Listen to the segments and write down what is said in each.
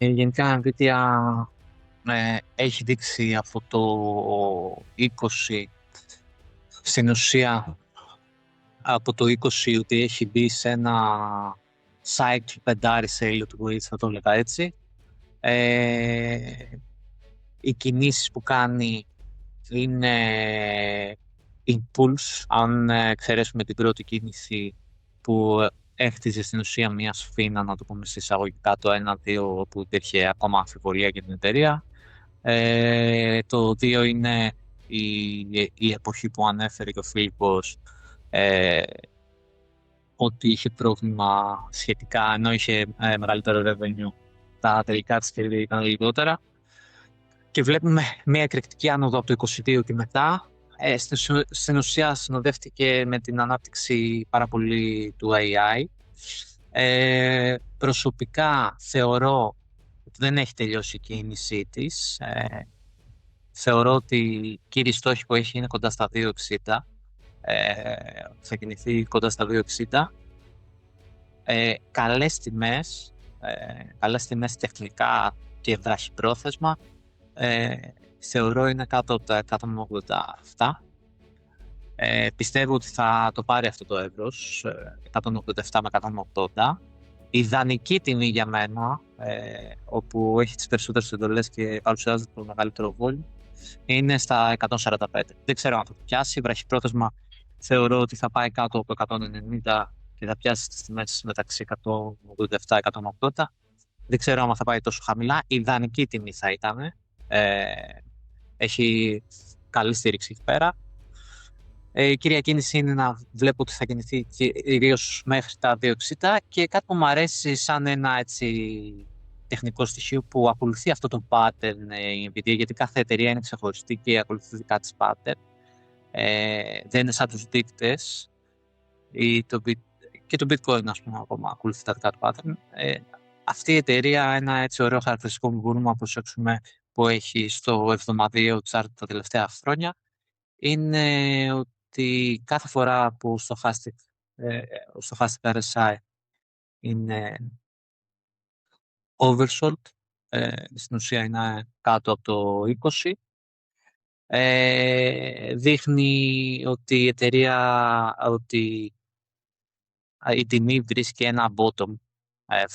Γενικά, η Nvidia έχει δείξει από το 20, στην ουσία από το 20 ότι έχει μπει σε ένα cycle πεντάρι σε Wave, θα το έλεγα έτσι. Οι κινήσεις που κάνει είναι impulse, αν εξαιρέσουμε την πρώτη κίνηση που έχτιζε στην ουσία μια σφήνα, να το πούμε σε εισαγωγικά, το 1-2, που υπήρχε ακόμα αμφιβολία για την εταιρεία. Το 2 είναι η εποχή που ανέφερε και ο Φίλιππος, ε, ότι είχε πρόβλημα σχετικά, ενώ είχε μεγαλύτερο revenue, τα τελικά της κέρδη ήταν λιγότερα. Και βλέπουμε μια εκρηκτική άνοδο από το 22 και μετά. Στην ουσία συνοδεύτηκε με την ανάπτυξη πάρα πολύ του AI. Προσωπικά θεωρώ ότι δεν έχει τελειώσει η κίνησή της. Θεωρώ ότι οι κύριοι στόχοι που έχει είναι κοντά στα 2,60. Θα κινηθεί κοντά στα 2,60. Καλές τιμές τεχνικά και βραχυπρόθεσμα. Θεωρώ είναι κάτω από τα 187. Πιστεύω ότι θα το πάρει αυτό το εύρος, 187 με 180. Η ιδανική τιμή για μένα, όπου έχει τις περισσότερες εντολές και παρουσιάζεται το μεγαλύτερο volume, είναι στα 145. Δεν ξέρω αν θα το πιάσει. Βραχυπρόθεσμα θεωρώ ότι θα πάει κάτω από 190 και θα πιάσει τις τιμές μεταξύ 187-180. Δεν ξέρω αν θα πάει τόσο χαμηλά. Η ιδανική τιμή θα ήταν. Έχει καλή στήριξη εκεί πέρα. Η κύρια κίνηση είναι να βλέπω ότι θα κινηθεί κυρίως μέχρι τα 2,60, και κάτι που μου αρέσει σαν ένα έτσι τεχνικό στοιχείο που ακολουθεί αυτό το pattern η Nvidia, γιατί κάθε εταιρεία είναι ξεχωριστή και ακολουθεί δικά της pattern. Δεν είναι σαν τους δείκτες και το bitcoin, ας πούμε, ακόμα ακολουθεί τα δικά του pattern. Αυτή η εταιρεία, ένα έτσι ωραίο χαρακτηριστικό που μπορούμε να προσέξουμε που έχει στο εβδομαδιαίο chart τα τελευταία χρόνια, είναι ότι κάθε φορά που ο stochastic RSI είναι oversold, στην ουσία είναι κάτω από το 20, δείχνει ότι η εταιρεία, ότι η τιμή βρίσκει ένα bottom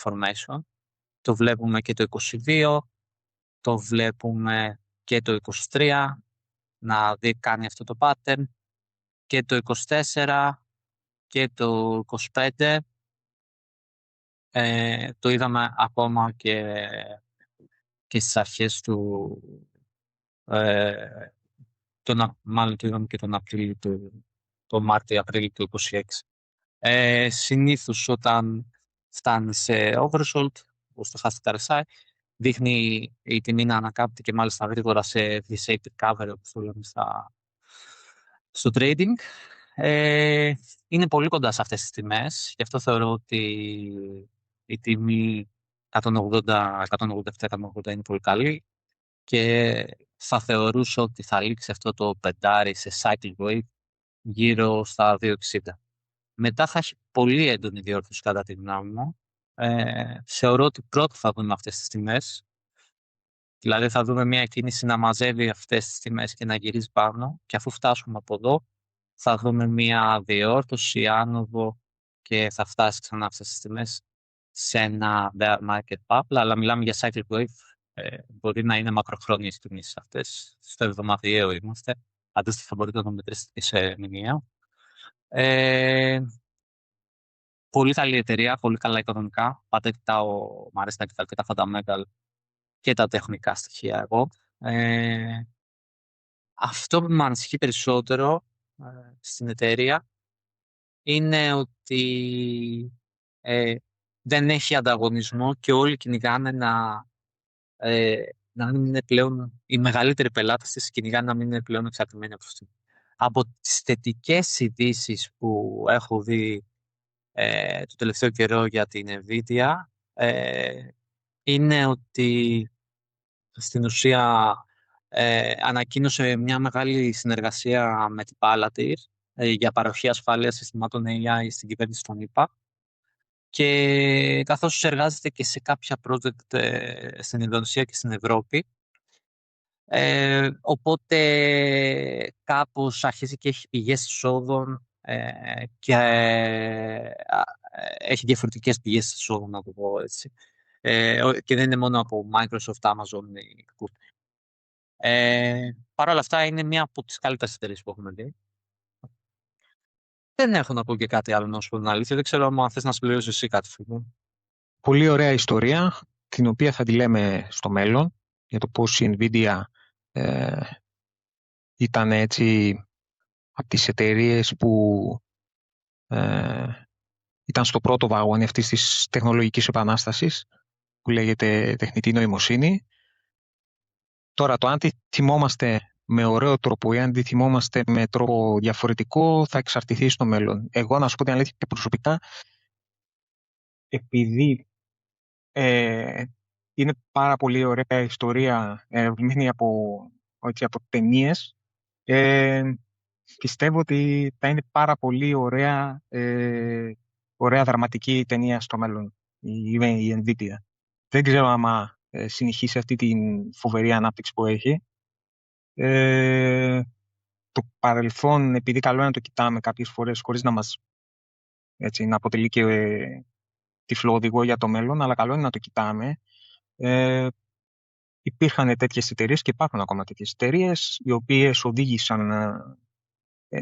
formation. Το βλέπουμε και το 22, το βλέπουμε και το 23 να κάνει αυτό το pattern, και το 24 και το 25. Το είδαμε ακόμα και στις αρχές ε, μάλλον το είδαμε και τον Απρίλιο, το Μάρτιο-Απρίλιο του 26. Συνήθως όταν φτάνει σε oversold, όπως το stochastic RSI, δείχνει η τιμή να ανακάπτει και μάλιστα γρήγορα σε V-shaped recovery, όπως το λέμε στο trading. Είναι πολύ κοντά σε αυτές τις τιμές, γι' αυτό θεωρώ ότι η τιμή 180, 187, 180 είναι πολύ καλή, και θα θεωρούσα ότι θα λήξει αυτό το πεντάρι σε cycle wave γύρω στα 2,60. Μετά θα έχει πολύ έντονη διόρθωση κατά τη γνώμη μου. Θεωρώ ότι πρώτα θα δούμε αυτές τις τιμές, δηλαδή θα δούμε μια κίνηση να μαζεύει αυτές τις τιμές και να γυρίζει πάνω, και αφού φτάσουμε από εδώ θα δούμε μια διόρθωση, άνοδο, και θα φτάσει ξανά αυτές τις τιμές σε ένα bear market bubble, αλλά μιλάμε για cycle wave. Μπορεί να είναι μακροχρόνιες κινήσεις αυτές. Στο εβδομαδιαίο είμαστε. Αντίστοιχα μπορείτε να το μετρήσετε και σε μηνιαίο. Πολύ καλή εταιρεία, πολύ καλά οικονομικά. Πάντα κοιτάω, μου αρέσει να κοιτάω και τα fundamental και τα τεχνικά στοιχεία εγώ. Αυτό που με ανησυχεί περισσότερο στην εταιρεία είναι ότι δεν έχει ανταγωνισμό και όλοι κυνηγάνε να μην είναι πλέον, οι μεγαλύτεροι πελάτες της κυνηγάνε να μην είναι πλέον εξαρτημένοι από αυτήν. Από τις θετικές ειδήσεις που έχω δει το τελευταίο καιρό για την Nvidia, είναι ότι στην ουσία ανακοίνωσε μια μεγάλη συνεργασία με την Palantir για παροχή ασφάλειας συστημάτων AI στην κυβέρνηση των ΗΠΑ, και καθώς εργάζεται και σε κάποια project στην Ινδονησία και στην Ευρώπη. Οπότε κάπως αρχίζει και έχει πηγές εισόδων και έχει διαφορετικές πηγές εισόδων, να το πω έτσι. Και δεν είναι μόνο από Microsoft, Amazon ή Google. Παρ' όλα αυτά είναι μία από τις καλύτερες εταιρείες που έχουμε δει. Δεν έχω να πω και κάτι άλλο, να σου πω την αλήθεια. Δεν ξέρω αν θες να συμπληρώσεις εσύ κάτι, φίλε. Πολύ ωραία ιστορία, την οποία θα τη λέμε στο μέλλον, για το πώς η Nvidia ήταν έτσι από τις εταιρείες που ήταν στο πρώτο βαγόνι αυτής της τεχνολογικής επανάστασης που λέγεται τεχνητή νοημοσύνη. Τώρα, το αν τη θυμόμαστε με ωραίο τρόπο ή αν τη θυμόμαστε με τρόπο διαφορετικό θα εξαρτηθεί στο μέλλον. Εγώ, να σου πω την αλήθεια και προσωπικά, επειδή είναι πάρα πολύ ωραία ιστορία ερευνημένη από ταινίες, πιστεύω ότι θα είναι πάρα πολύ ωραία δραματική ταινία στο μέλλον, η Nvidia. Δεν ξέρω άμα συνεχίσει αυτή την φοβερή ανάπτυξη που έχει. Το παρελθόν, επειδή καλό είναι να το κοιτάμε κάποιες φορές χωρίς να αποτελεί και τυφλό οδηγό για το μέλλον, αλλά καλό είναι να το κοιτάμε. Υπήρχαν τέτοιες εταιρείες και υπάρχουν ακόμα τέτοιες εταιρείες, οι οποίες οδήγησαν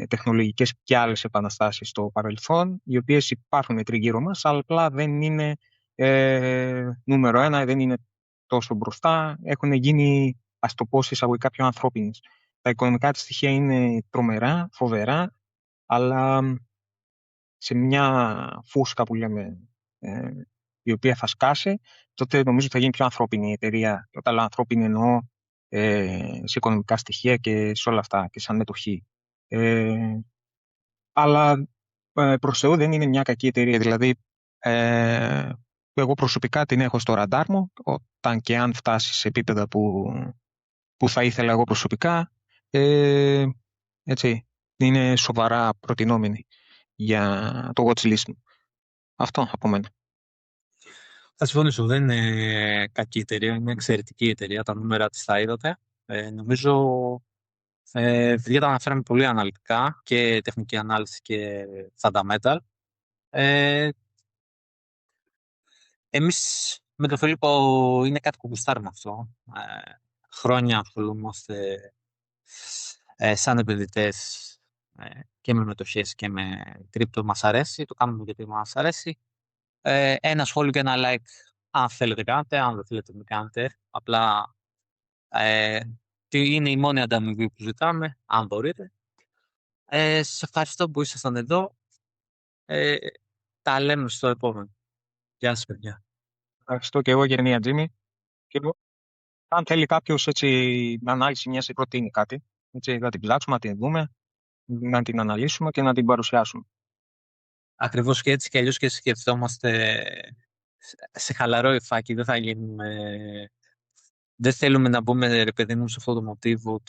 τεχνολογικές και άλλες επαναστάσεις στο παρελθόν, οι οποίες υπάρχουν τριγύρω μας, αλλά απλά δεν είναι νούμερο ένα, δεν είναι τόσο μπροστά, έχουν γίνει, ας το πω σε εισαγωγικά, πιο ανθρώπινες. Τα οικονομικά της στοιχεία είναι τρομερά, φοβερά, αλλά σε μια φούσκα που λέμε, η οποία θα σκάσει, τότε νομίζω θα γίνει πιο ανθρώπινη η εταιρεία. Όταν λέω ανθρώπινη εννοώ σε οικονομικά στοιχεία και σε όλα αυτά και σαν μετοχή. Αλλά προς Θεού δεν είναι μια κακή εταιρεία. Δηλαδή, εγώ προσωπικά την έχω στο ραντάρ μου, όταν και αν φτάσει σε επίπεδα που θα ήθελα εγώ προσωπικά, έτσι, είναι σοβαρά προτινόμενη για το watch list μου. Αυτό από μένα. Θα συμφωνήσω, δεν είναι κακή εταιρεία, είναι εξαιρετική εταιρεία. Τα νούμερα της τα είδατε. Νομίζω επειδή τα αναφέραμε πολύ αναλυτικά και τεχνική ανάλυση και fundamental. Εμείς με τον Φίλιππο είναι κάτι που γουστάρουμε αυτό. Χρόνια ασχολούμαστε σαν επενδυτές και με μετοχές και με κρύπτο. Μας αρέσει, το κάνουμε γιατί μας αρέσει. Ένα σχόλιο και ένα like αν θέλετε κάντε, αν δεν θέλετε μην κάνετε. Απλά είναι η μόνη ανταμοιβή που ζητάμε, αν μπορείτε. Σας ευχαριστώ που ήσασταν εδώ. Τα λέμε στο επόμενο. Γεια σας, παιδιά. Ευχαριστώ και εγώ, Γενία Τζίμι. Και εγώ, αν θέλει κάποιος να ανάλυση μιας ή προτείνει κάτι, έτσι, να την ψάξουμε, να την δούμε, να την αναλύσουμε και να την παρουσιάσουμε. Ακριβώς και έτσι και αλλιώς και σκεφτόμαστε σε χαλαρό υφάκι. Δεν θέλουμε να μπούμε, ρε παιδί μου, σε αυτό το μοτίβο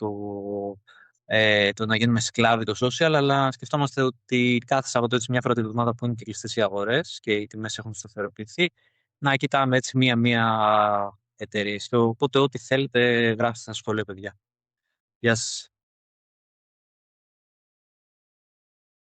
το να γίνουμε σκλάβοι το social, αλλά σκεφτόμαστε ότι κάθε Σαββατό, έτσι, μια πρώτη εβδομάδα που είναι και κλειστές οι αγορές και οι τιμές έχουν σταθεροποιηθεί, να κοιτάμε έτσι μία-μία εταιρείες. Οπότε ό,τι θέλετε γράψτε στα σχόλια, παιδιά. Γεια σας.